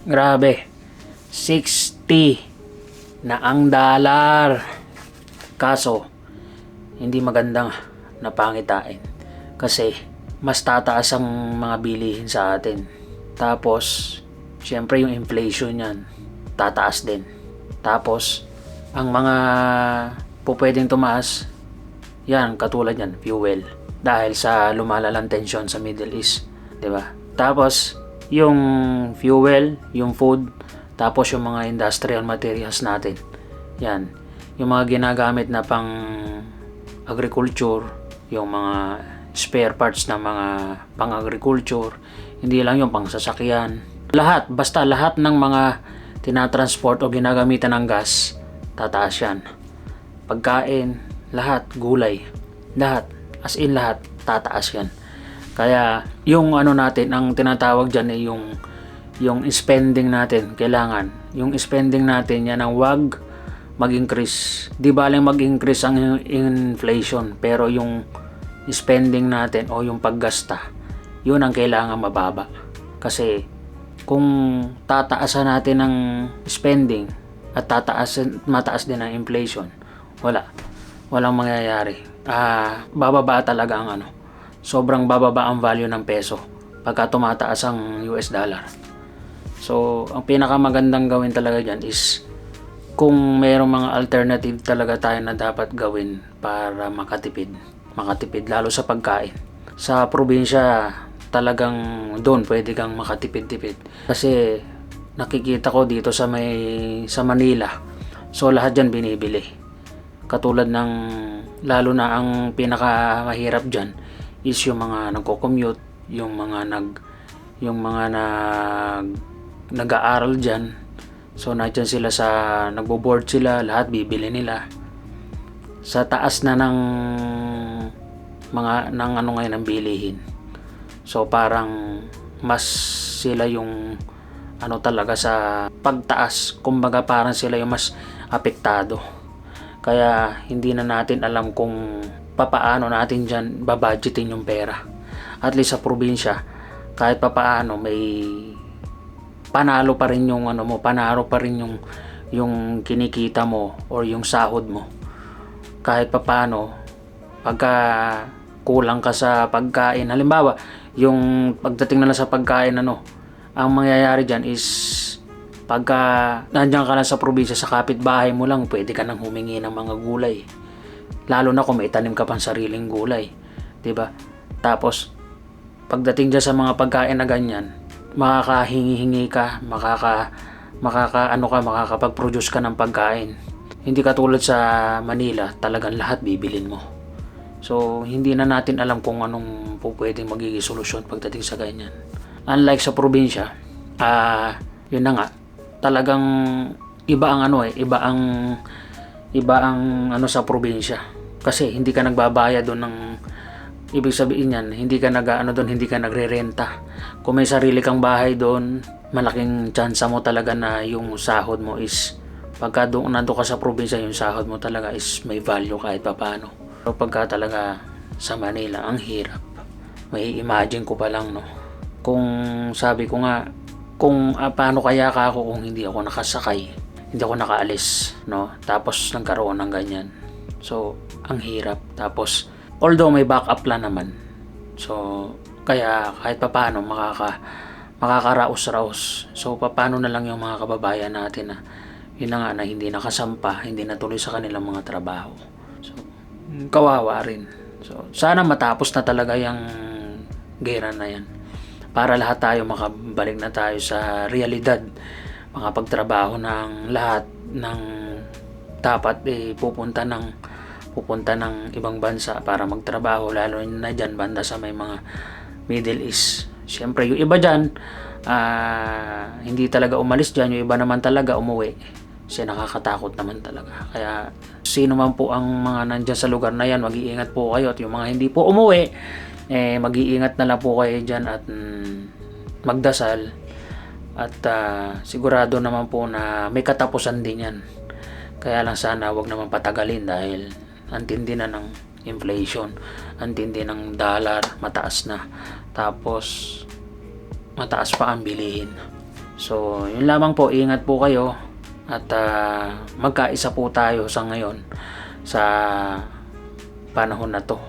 Grabe, 60 na ang dollar. Kaso, hindi magandang napangitain. Kasi, mas tataas ang mga bilihin sa atin. Tapos, syempre yung inflation yan, tataas din. Tapos, ang mga pwedeng tumaas, yan, katulad yan, fuel. Dahil sa lumalalang tensyon sa Middle East. 'Di ba? Tapos, yung fuel, yung food, tapos yung mga industrial materials natin. Yan. Yung mga ginagamit na pang agriculture, yung mga spare parts na mga pang agriculture, hindi lang yung pang sasakyan. Lahat, basta lahat ng mga tinatransport o ginagamitan ng gas, tataas yan. Pagkain, lahat, gulay, lahat, as in lahat, tataas yan. Kaya yung ano natin, ang tinatawag dyan ay yung spending natin, kailangan. Yung spending natin, yan ang wag mag-increase. Di baling mag-increase ang inflation, pero yung spending natin o yung paggasta, yun ang kailangan mababa. Kasi kung tataasan natin ng spending at mataas din ang inflation, walang mangyayari. Bababa talaga ang sobrang bababa ang value ng peso pagka tumataas ang US dollar. So, ang pinakamagandang gawin talaga dyan is kung mayroong mga alternative talaga tayo na dapat gawin para makatipid lalo sa pagkain. Sa probinsya, talagang doon pwede kang makatipid-tipid. Kasi nakikita ko dito sa Manila. So lahat diyan binibili. Katulad ng lalo na ang pinakamahirap diyan is yung mga nagko-commute, yung mga nag-aaral diyan. So nandiyan sila nagbo-board sila, lahat bibili nila. Sa taas na ng ngayon ng bilihin. So parang mas sila yung talaga sa pagtaas, kumbaga parang sila yung mas apektado. Kaya hindi na natin alam kung papaano natin diyan babudgetin yung pera. At least sa probinsya, kahit papaano may panalo pa rin yung panalo pa rin yung kinikita mo or yung sahod mo. Kahit papaano, pagka kulang ka sa pagkain, halimbawa, yung pagdating na lang sa pagkain, ang mangyayari dyan is pagka nandiyan ka lang sa probinsya, sa kapitbahay mo lang, pwede ka nang humingi ng mga gulay. Lalo na kung may tanim ka pang sariling gulay. 'Di ba? Tapos, pagdating dyan sa mga pagkain na ganyan, makakahingi-hingi ka, makakapag-produce ka ng pagkain. Hindi katulad sa Manila, talagang lahat bibilin mo. So, hindi na natin alam kung anong pwedeng magiging solusyon pagdating sa ganyan. Unlike sa probinsya, yun na nga, talagang iba ang iba ang sa probinsya. Kasi hindi ka nagbabayad doon ng, ibig sabihin niyan, hindi ka hindi ka nagrerenta. Kung may sarili kang bahay doon, malaking tsansa mo talaga na yung sahod mo is, pagka nandun ka sa probinsya, yung sahod mo talaga is may value kahit papaano. Pero pagka talaga sa Manila, ang hirap. May imagine ko pa lang, kung sabi ko nga, kung paano kaya ako kung hindi ako nakasakay, hindi ako nakaalis, tapos nagkaroon ng ganyan. So, ang hirap. Tapos, although may backup plan naman, so, kaya kahit papaano makakaraos-raos. So, paano na lang yung mga kababayan natin yun na nga na hindi nakasampa, hindi natuloy sa kanilang mga trabaho. So, kawawa rin. So, sana matapos na talaga yung gera na yan. Para lahat tayo makabalik na tayo sa realidad. Makapagtrabaho ng lahat ng dapat pupunta ng ibang bansa para magtrabaho, lalo na dyan banda sa may mga Middle East. Siyempre yung iba dyan hindi talaga umalis dyan, yung iba naman talaga umuwi. Kasi nakakatakot naman talaga. Kaya sino man po ang mga nandyan sa lugar na yan, mag-iingat po kayo. At yung mga hindi po umuwi, mag-iingat na lang po kayo dyan at magdasal. At sigurado naman po na may katapusan din yan. Kaya lang sana wag naman patagalin dahil antindi na ng inflation, antindi ng dollar, mataas na. Tapos mataas pa ang bilihin. So, yun lamang po, ingat po kayo at magkaisa po tayo sa ngayon sa panahon na to.